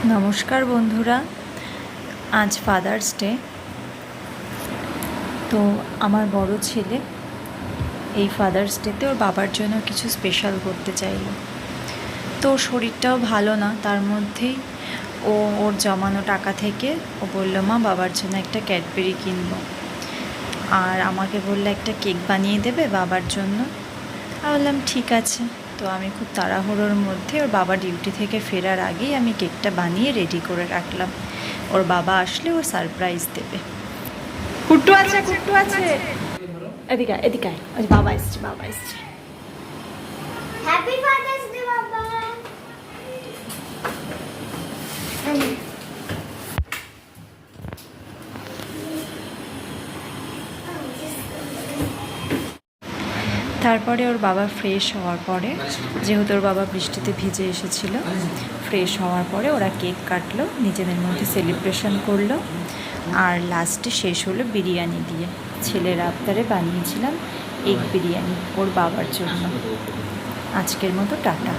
নমস্কার বন্ধুরা, আজ ফাদার্স ডে। তো আমার বড় ছেলে এই ফাদার্স ডেতে ওর বাবার জন্য কিছু স্পেশাল করতে চাইল। তো ওর শরীরটাও ভালো না, তার মধ্যেই ওর জমানো টাকা থেকে ও বলল, মা বাবার জন্য একটা ক্যাডবেরি কিনবো, আর আমাকে বললো একটা কেক বানিয়ে দেবে বাবার জন্য। আমি বললাম ঠিক আছে। তো আমি খুব তাড়াহুড়োর মধ্যে ওর বাবা ডিউটি থেকে ফেরার আগেই আমি কেকটা বানিয়ে রেডি করে রাখলাম। ওর বাবা আসলে ও সারপ্রাইজ দেবে। কুট্টু আছে, কুট্টু আছে, এদিকে এদিকে, বাবা এসছে, বাবা এসছে। হ্যাপি ফাদার্স ডে বাবা। তারপরে ওর বাবা ফ্রেশ হওয়ার পরে, যেহেতু ওর বাবা বৃষ্টিতে ভিজে এসেছিল, ফ্রেশ হওয়ার পরে ওরা কেক কাটলো, নিজেদের মধ্যে সেলিব্রেশন করলো, আর লাস্টে শেষ হলো বিরিয়ানি দিয়ে। ছেলের আবদারে বানিয়েছিলাম এগ বিরিয়ানি ওর বাবার জন্য। আজকের মতো টাটা।